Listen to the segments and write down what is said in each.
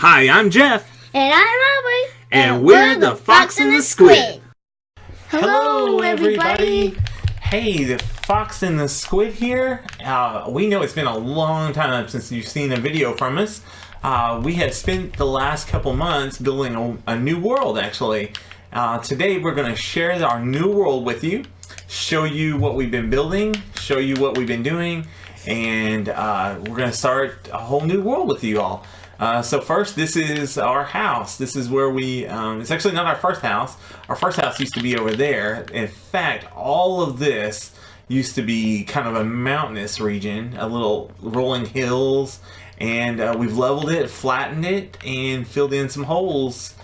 Hi, I'm Jeff. And I'm Aubrey. And we're the Fox and the Squid. Hello, everybody. Hey, the Fox and the Squid here. We know it's been a long time since you've seen a video from us. We had spent the last couple months building a new world, actually. Today we're going to share our new world with you, show you what we've been building, show you what we've been doing, and we're going to start a whole new world with you all. So first, this is our house. This is where we, it's actually not our first house. Our first house used to be over there. In fact, all of this used to be kind of a mountainous region, a little rolling hills, and we've leveled it, flattened it, and filled in some holes.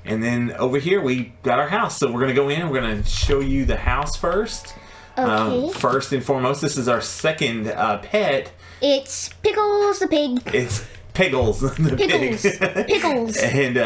And then over here, we got our house. So we're gonna go in, we're gonna show you the house first. Okay. First and foremost, this is our second pet. It's Pickles the pig. It's Pickles, the pig. Pickles. And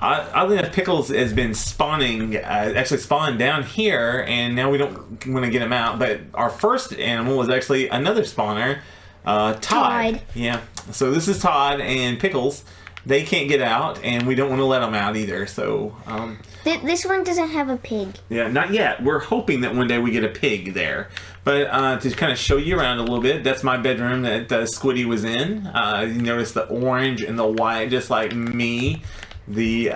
oddly enough, Pickles has been spawning, actually spawned down here, and now we don't want to get him out. But our first animal was actually another spawner, Todd. Yeah. So this is Todd and Pickles. They can't get out, and we don't want to let them out either. So This one doesn't have a pig. yeah, not yet. We're hoping that one day we get a pig there. But to kind of show you around a little bit, that's my bedroom that Squiddy was in. You notice the orange and the white, just like me. The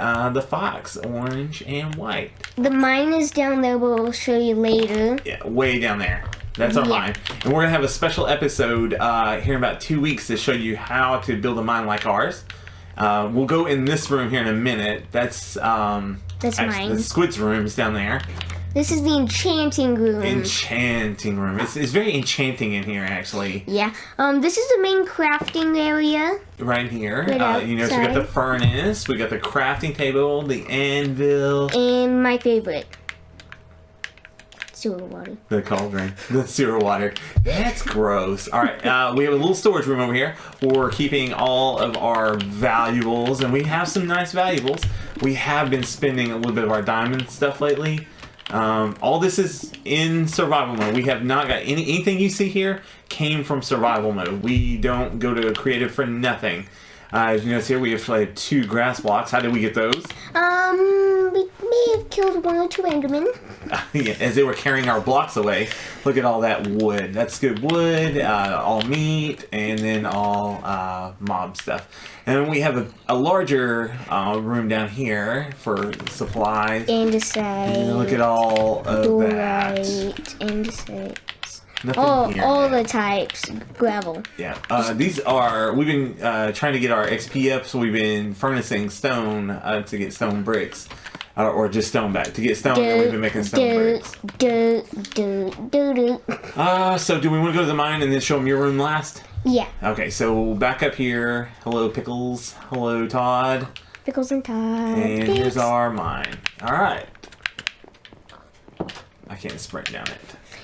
fox, orange and white. The mine is down there, but we'll show you later. Yeah, way down there. That's our mine. And we're going to have a special episode here in about 2 weeks to show you how to build a mine like ours. We'll go in this room here in a minute. That's mine. The Squid's room is down there. This is the enchanting room. Enchanting room. It's very enchanting in here, actually. Yeah. This is the main crafting area. Right here. Right you notice we got the furnace, we got the crafting table, the anvil. And my favorite. Sewer water. The cauldron. The sewer water. That's gross. Alright, we have a little storage room over here where we're keeping all of our valuables, and we have some nice valuables. We have been spending a little bit of our diamond stuff lately. All this is in survival mode. We have not got anything you see here came from survival mode. We don't go to creative for nothing. As you notice here, we have like 2 grass blocks. How did we get those? We may have killed 1 or 2 endermen. Yeah, as they were carrying our blocks away. Look at all that wood. That's good wood, all meat, and then all mob stuff. And then we have a larger room down here for supplies. Andesite. And look at all of that. Andesite. Nothing here. All the types. Gravel. Yeah. We've been trying to get our XP up, so we've been furnacing stone to get stone bricks. Or just stone back. To get stone, and we've been making stone bricks. So do we want to go to the mine and then show them your room last? Yeah. Okay, so back up here. Hello, Pickles. Hello, Todd. Pickles and Todd. And here's our mine. Alright. I can't sprint down it.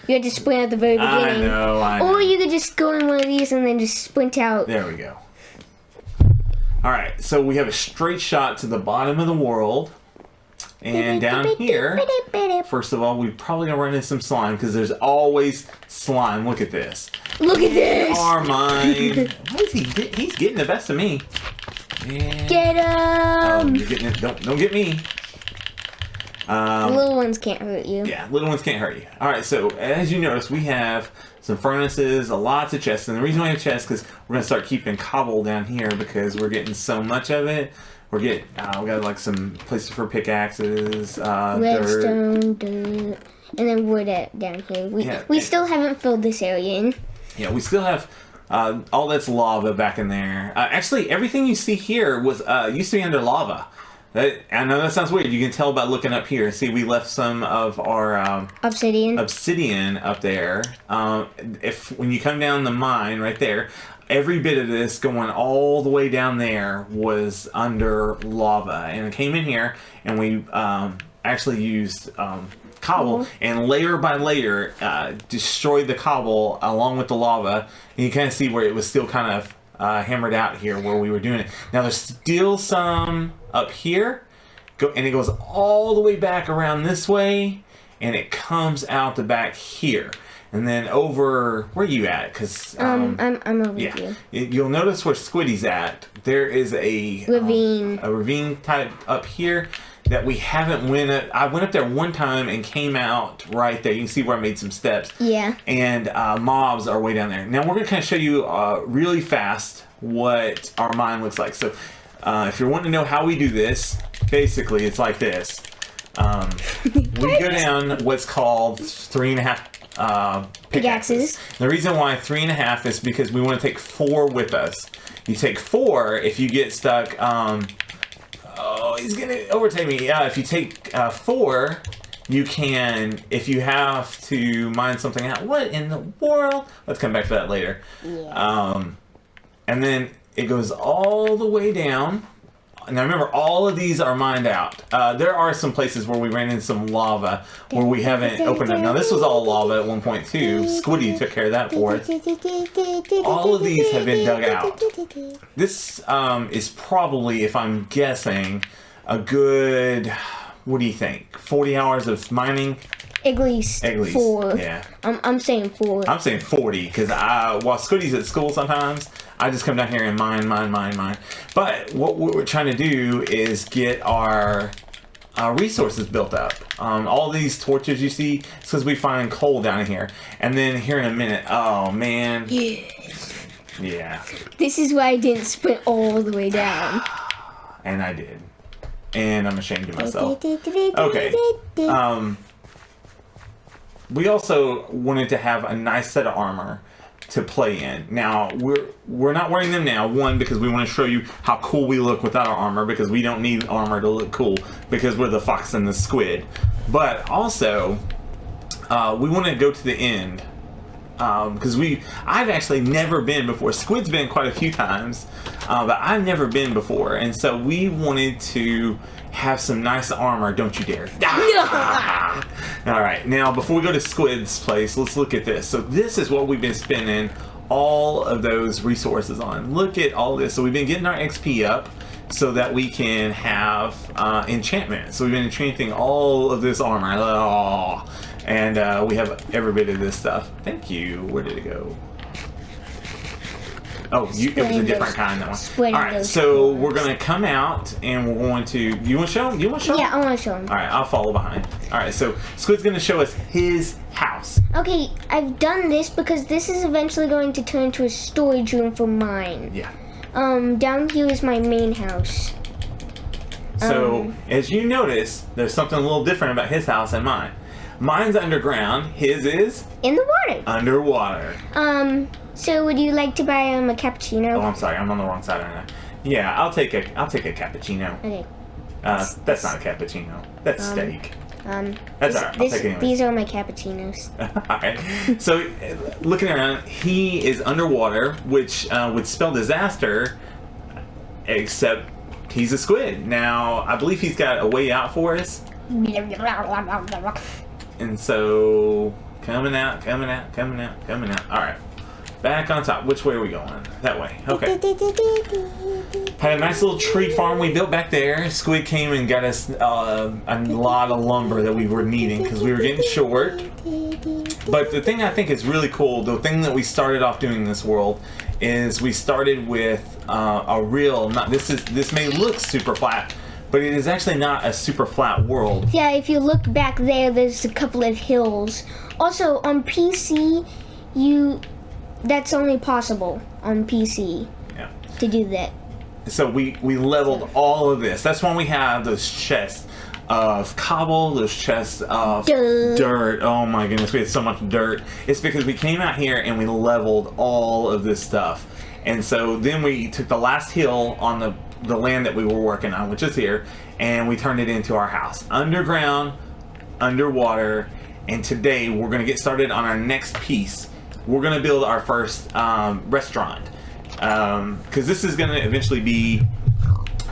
You had to sprint at the very beginning. I know. Or you could just go in one of these and then just sprint out. There we go. Alright, so we have a straight shot to the bottom of the world. And down here, first of all, we probably gonna run into some slime because there's always slime. Look at this. Look at this! Our mine. What is he? He's getting the best of me. And, Get him! you're getting it. Don't get me. Little ones can't hurt you. Yeah, little ones can't hurt you. All right, so as you notice, we have some furnaces, lots of chests, and the reason we have chests is because we're gonna start keeping cobble down here because we're getting so much of it. We got like some places for pickaxes, Redstone, dirt, and then wood down here. We still haven't filled this area in. Yeah, we still have all that's lava back in there. Actually, everything you see here was used to be under lava. I know that sounds weird. You can tell by looking up here. See, we left some of our obsidian up there. When you come down the mine right there, every bit of this going all the way down there was under lava, and it came in here, and we actually used cobble and layer by layer destroyed the cobble along with the lava, and you kind of see where it was still kind of hammered out here where we were doing it. Now there's still some up here, and it goes all the way back around this way, and it comes out the back here. And then over, where are you at? Because I'm over yeah, here. you'll notice where Squiddy's at. There is a Ravine. a ravine type up here that we haven't went up. I went up there one time and came out right there. You can see where I made some steps. Yeah. And mobs are way down there. Now we're gonna kind of show you really fast what our mine looks like. So if you're wanting to know how we do this, basically it's like this. We go down what's called 3.5 pickaxes. The reason why 3.5 is because we want to take 4 with us. You take 4 if you get stuck. Oh, he's gonna overtake me. Yeah, if you take 4, you can, if you have to mine something out. What in the world? Let's come back to that later. Yeah. And then it goes all the way down. Now remember, all of these are mined out. There are some places where we ran into some lava where we haven't opened up. Now this was all lava at one point too. Squiddy took care of that for us. All of these have been dug out. This is probably, if I'm guessing, a good, what do you think, 40 hours of mining? At least 4. Yeah. I'm saying 4. I'm saying 40 because while Squiddy's at school sometimes, I just come down here and mine. But what we're trying to do is get our resources built up. All these torches you see, it's because we find coal down here. And then here in a minute, oh man. Yes. Yeah. This is why I didn't sprint all the way down. And I did. And I'm ashamed of myself. Okay. We also wanted to have a nice set of armor to play in. Now we're not wearing them now. One, because we want to show you how cool we look without our armor, because we don't need armor to look cool because we're the fox and the squid. But also, we want to go to the end because I've actually never been before. Squid's been quite a few times, but I've never been before, and so we wanted to have some nice armor. Don't you dare. All right, now before we go to Squid's place, let's look at this. So this is what we've been spending all of those resources on. Look at all this. So we've been getting our XP up so that we can have enchantment. So we've been enchanting all of this armor. Oh, and we have every bit of this stuff. Thank you. Where did it go? Oh, it was a different kind that one. All right, so we're gonna come out and we're going to. You want to show him? You want to show him? Yeah, I want to show him. All right, I'll follow behind. All right, so Squid's gonna show us his house. Okay, I've done this because this is eventually going to turn into a storage room for mine. Yeah. Down here is my main house. So as you notice, there's something a little different about his house and mine. Mine's underground. His is in the water. Underwater. So would you like to buy a cappuccino? Oh, I'm sorry. I'm on the wrong side of that. Yeah, I'll take a cappuccino. Okay. That's not a cappuccino. That's steak. That's alright. I'll take it anyways. These are my cappuccinos. Alright. So, looking around, he is underwater, which would spell disaster, except he's a squid. Now, I believe he's got a way out for us. And so, coming out. Alright. Back on top. Which way are we going? That way. Okay. Had a nice little tree farm we built back there. Squid came and got us a lot of lumber that we were needing because we were getting short. But the thing I think is really cool, the thing that we started off doing in this world, is we started with a real. This may look super flat, but it is actually not a super flat world. Yeah, if you look back there's a couple of hills. Also, on PC, that's only possible on PC. Yeah. To do that. So we leveled all of this. That's when we have those chests of cobble, those chests of dirt. Oh my goodness, we had so much dirt. It's because we came out here and we leveled all of this stuff. And so then we took the last hill on the land that we were working on, which is here, and we turned it into our house. Underground, underwater, and today we're going to get started on our next piece. We're going to build our first restaurant. Because this is going to eventually be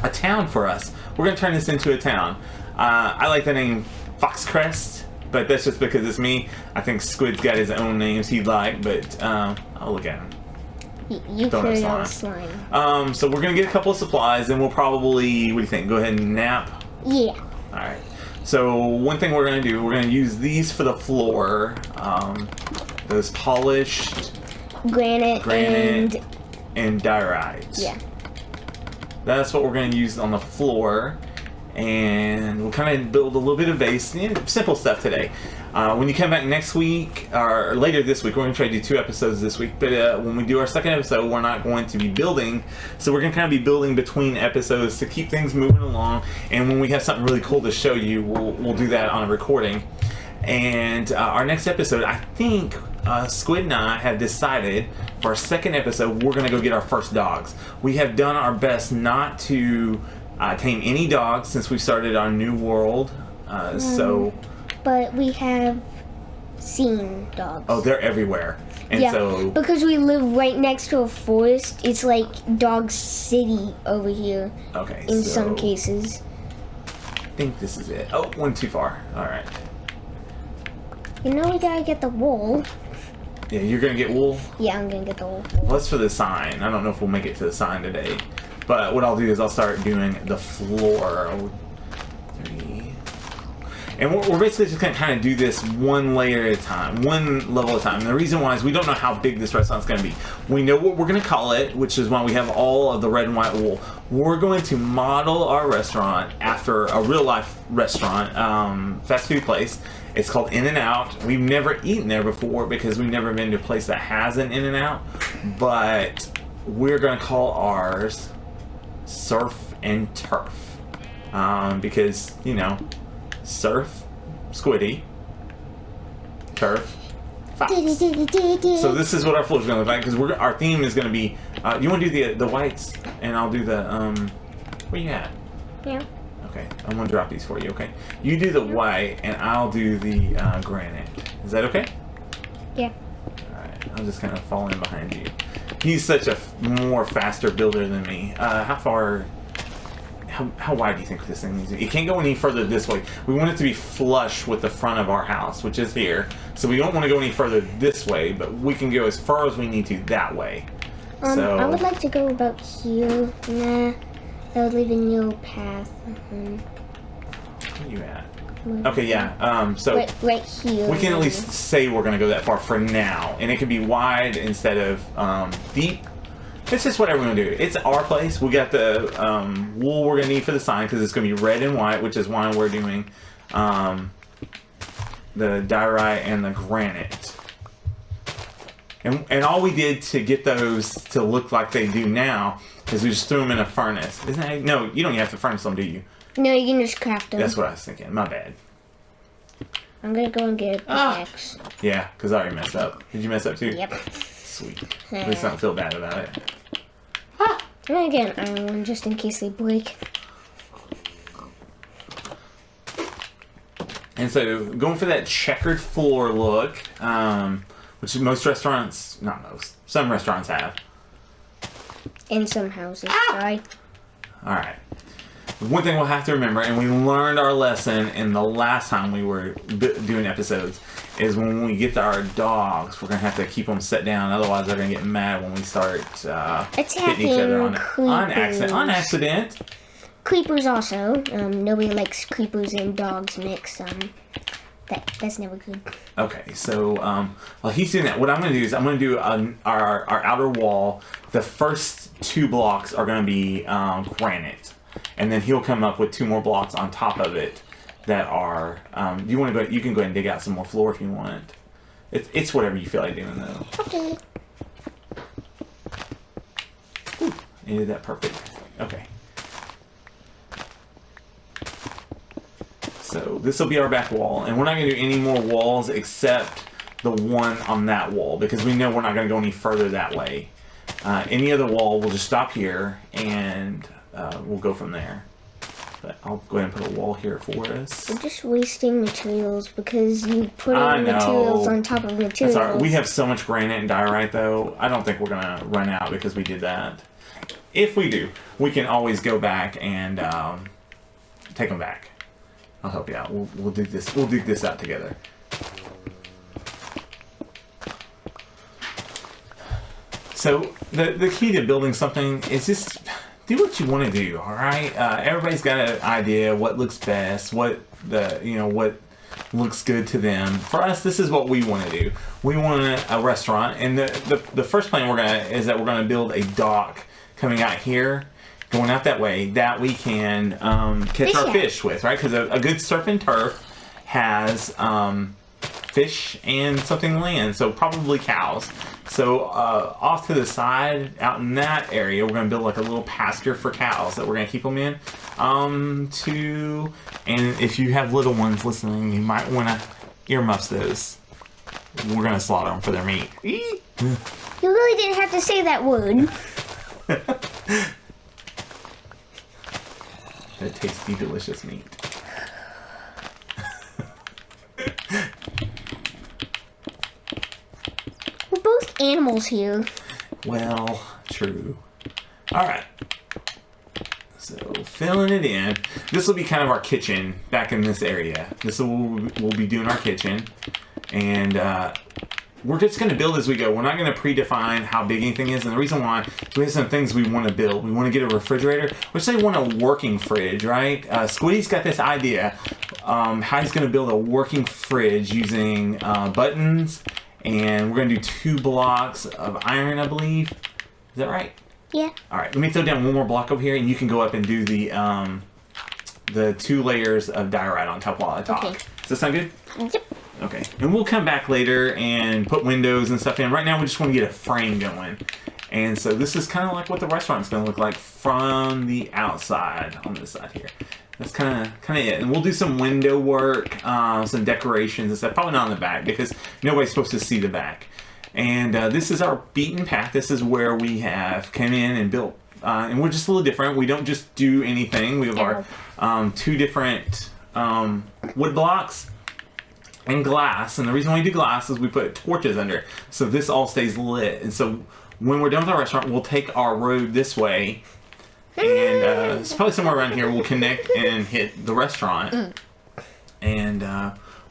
a town for us. We're going to turn this into a town. I like the name Foxcrest, but that's just because it's me. I think Squid's got his own names he'd like, but I'll look at him. You carry on slime. So we're going to get a couple of supplies, and we'll probably, what do you think, go ahead and nap? Yeah. Alright. So one thing we're going to do, we're going to use these for the floor. those polished granite and diorite. yeah. That's what we're going to use on the floor. And we'll kind of build a little bit of base. Simple stuff today. When you come back next week, or later this week, we're going to try to do 2 episodes this week. But when we do our second episode, we're not going to be building. So we're going to kind of be building between episodes to keep things moving along. And when we have something really cool to show you, we'll do that on a recording. And our next episode, I think Squid and I have decided for our second episode, we're going to go get our first dogs. We have done our best not to tame any dogs since we started our new world. But we have seen dogs. Oh, they're everywhere. And yeah, so because we live right next to a forest, it's like Dog City over here. Okay. In some cases. I think this is it. Oh, one too far. All right. You know we gotta get the wool. Yeah, you're gonna get wool? Yeah, I'm gonna get the wool. Well, that's for the sign. I don't know if we'll make it to the sign today. But what I'll do is I'll start doing the floor. 3. And we're basically just going to kind of do this one layer at a time, one level at a time. And the reason why is we don't know how big this restaurant's going to be. We know what we're going to call it, which is why we have all of the red and white wool. We're going to model our restaurant after a real life restaurant, fast food place. It's called In-N-Out. We've never eaten there before because we've never been to a place that has an In-N-Out. But we're going to call ours Surf and Turf. Because, you know, surf, Squiddy, turf, fox. So this is what our floor is going to look like, because our theme is going to be, you want to do the whites, and I'll do the, where you at? Yeah. Okay, I'm going to drop these for you, okay? You do the white, and I'll do the granite. Is that okay? Yeah. Alright, I'll just kind of fall in behind you. He's such a more faster builder than me. How wide do you think this thing needs to be? It can't go any further this way. We want it to be flush with the front of our house, which is here. So we don't want to go any further this way, but we can go as far as we need to that way. I would like to go about here. Nah, that would leave a new path. Where are you at? Okay, yeah. So right here. we can at least say we're going to go that far for now, and it can be wide instead of deep. It's just whatever we're going to do. It's our place. We got the wool we're going to need for the sign because it's going to be red and white, which is why we're doing the diorite and the granite. And all we did to get those to look like they do now is we just threw them in a furnace. Isn't that, no, you don't even have to furnace them, do you? No, you can just craft them. That's what I was thinking. My bad. I'm going to go and get a pickaxe. Yeah, because I already messed up. Did you mess up too? Yep. Sweet. At least I don't feel bad about it. I'm gonna get an iron one just in case they break. And so going for that checkered floor look, which most restaurants, not most, some restaurants have. In some houses, sorry. Alright. One thing we'll have to remember, and we learned our lesson in the last time we were doing episodes, is when we get to our dogs, we're going to have to keep them set down. Otherwise, they're going to get mad when we start hitting each other on accident. Creepers also. Nobody likes creepers and dogs mixed. That's never good. Okay, so while he's doing that, what I'm going to do is I'm going to do our outer wall. The first 2 blocks are going to be granite. And then he'll come up with 2 more blocks on top of it that are. You want to go? You can go ahead and dig out some more floor if you want. It's whatever you feel like doing, though. Okay. Ooh, you did that perfect. Okay. So this will be our back wall, and we're not going to do any more walls except the one on that wall because we know we're not going to go any further that way. Any other wall, we'll just stop here and we'll go from there. But I'll go ahead and put a wall here for us. We're just wasting materials because you put materials on top of materials. That's all right. We have so much granite and diorite, though. I don't think we're going to run out because we did that. If we do, we can always go back and take them back. I'll help you out. We'll dig this. We'll dig this out together. So the key to building something is just do what you want to do. All right. Everybody's got an idea what looks best, what looks good to them. For us, this is what we want to do. We want a restaurant, and the first plan is that we're gonna build a dock coming out here, going out that way, that we can catch our fish with, right? Because a good surf and turf has fish and something land, so probably cows. So off to the side, out in that area, we're going to build like a little pasture for cows that we're going to keep them in. And if you have little ones listening, you might want to earmuffs those. We're going to slaughter them for their meat. You really didn't have to say that word. That tasty, delicious meat. We're both animals here. Well, true. Alright. So, filling it in. This will be kind of our kitchen back in this area. This will we'll be doing our kitchen. And we're just going to build as we go. We're not going to predefine how big anything is. And the reason why is we have some things we want to build. We want to get a refrigerator. We say we want a working fridge, right? Squiddy's got this idea how he's going to build a working fridge using buttons. And we're going to do 2 blocks of iron, I believe. Is that right? Yeah. All right. Let me throw down one more block over here, and you can go up and do the 2 layers of diorite on top while I talk. Okay. Does that sound good? Yep. Okay. And we'll come back later and put windows and stuff in. Right now, we just want to get a frame going. And so this is kind of like what the restaurant's going to look like from the outside on this side here. That's kind of it. And we'll do some window work, some decorations and stuff. Probably not on the back because nobody's supposed to see the back. And this is our beaten path. This is where we have come in and built. And we're just a little different. We don't just do anything. We have our 2 different wood blocks and glass. And the reason why we do glass is we put torches under it. So this all stays lit. And so when we're done with our restaurant, we'll take our road this way. And it's probably somewhere around here we'll connect and hit the restaurant. And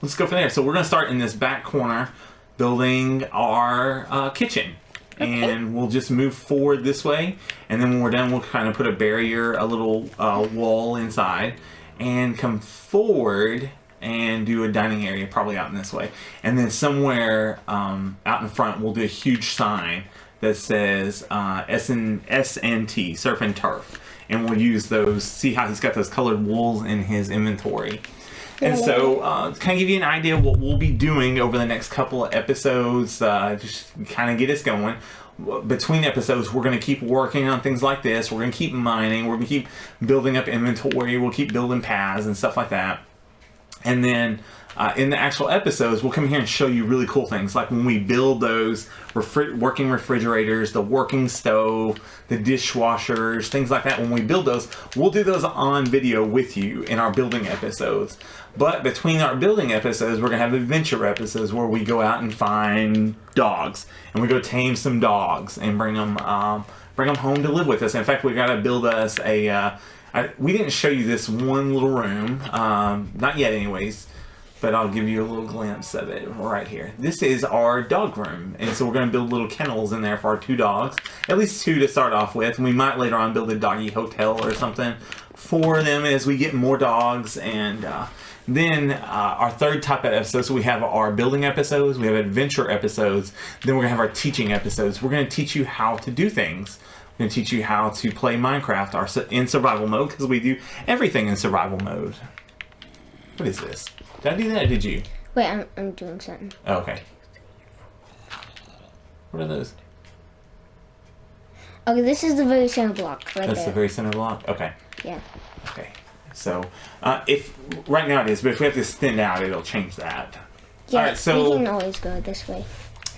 let's go from there. So we're going to start in this back corner building our kitchen. Okay. And we'll just move forward this way. And then when we're done, we'll kind of put a barrier, a little wall inside. And come forward and do a dining area probably out in this way. And then somewhere out in front, we'll do a huge sign that says SNT, Surf and Turf. And we'll use those, see how he's got those colored wools in his inventory. And so, to kind of give you an idea of what we'll be doing over the next couple of episodes, just kind of get us going. Between episodes, we're going to keep working on things like this. We're going to keep mining. We're going to keep building up inventory. We'll keep building paths and stuff like that. And then in the actual episodes, we'll come here and show you really cool things. Like when we build those working refrigerators, the working stove, the dishwashers, things like that. When we build those, we'll do those on video with you in our building episodes. But between our building episodes, we're going to have adventure episodes where we go out and find dogs. And we go tame some dogs and bring them home to live with us. In fact, we got to build us a... we didn't show you this one little room. Not yet anyways. But I'll give you a little glimpse of it right here. This is our dog room. And so we're going to build little kennels in there for our 2 dogs. At least 2 to start off with. We might later on build a doggy hotel or something for them as we get more dogs. And then our 3rd type of episodes. So we have our building episodes. We have adventure episodes. Then we're going to have our teaching episodes. We're going to teach you how to do things. We're going to teach you how to play Minecraft in survival mode. Because we do everything in survival mode. What is this? Did I do that or did you? Wait, I'm doing something. Oh, okay. What are those? Okay, this is the very center block right That's there. the very center block? Okay. Yeah. Okay. So, if right now it is, but if we have to extend out, it'll change that. Yeah, all right, so we can always go this way.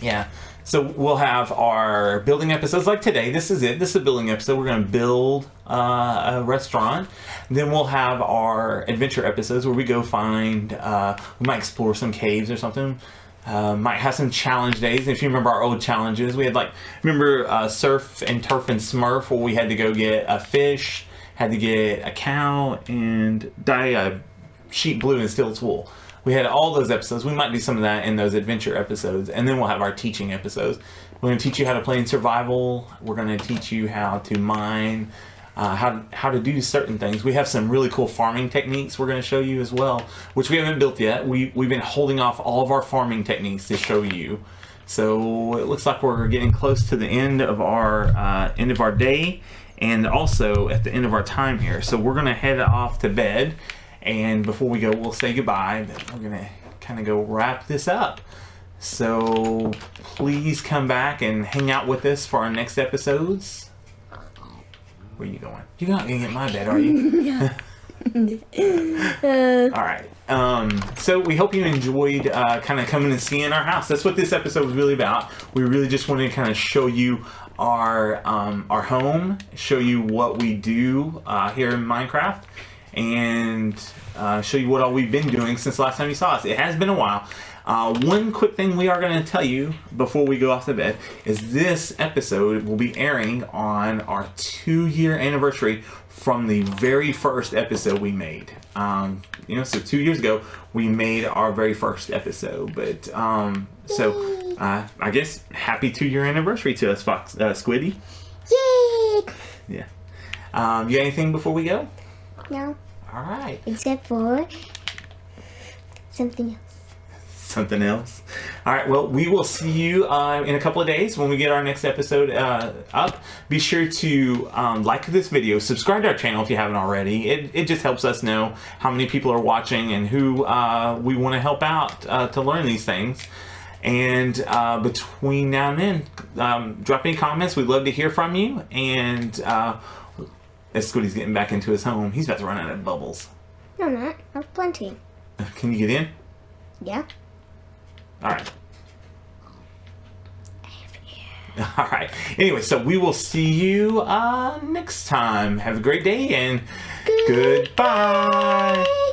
Yeah. So we'll have our building episodes like today. This is it. This is a building episode. We're going to build a restaurant. Then we'll have our adventure episodes where we go find, we might explore some caves or something. Might have some challenge days. If you remember our old challenges, we had remember Surf and Turf and Smurf where we had to go get a fish, had to get a cow, and dye a sheep blue and steal its wool. We had all those episodes. We might do some of that in those adventure episodes. And then we'll have our teaching episodes. We're going to teach you how to play in survival. We're going to teach you how to mine. how to do certain things. We have some really cool farming techniques we're going to show you as well, which we haven't built yet. We've been holding off all of our farming techniques to show you. So it looks like we're getting close to the end of our day, and also at the end of our time here. So we're going to head off to bed, and before we go, we'll say goodbye. But we're going to kind of go wrap this up. So please come back and hang out with us for our next episodes. Where are you going? You're not going to get my bed, are you? All right. So we hope you enjoyed kind of coming and seeing our house. That's what this episode was really about. We really just wanted to kind of show you our home, show you what we do here in Minecraft, and show you what all we've been doing since the last time you saw us. It has been a while. One quick thing we are going to tell you before we go off to bed is this episode will be airing on our 2-year anniversary from the very first episode we made. So 2 years ago we made our very first episode. But I guess happy 2-year anniversary to us, Squiddy. Yay! Yeah. You got anything before we go? No. All right. Except for something else. Something else. All right, well, we will see you in a couple of days when we get our next episode up. Be sure to like this video, subscribe to our channel if you haven't already. It just helps us know how many people are watching and who we want to help out to learn these things. And between now and then, drop any comments. We'd love to hear from you. And as Squiddy's getting back into his home, he's about to run out of bubbles. No, not. I have plenty. Can you get in? Yeah. All right. All right. Anyway, so we will see you next time. Have a great day and goodbye.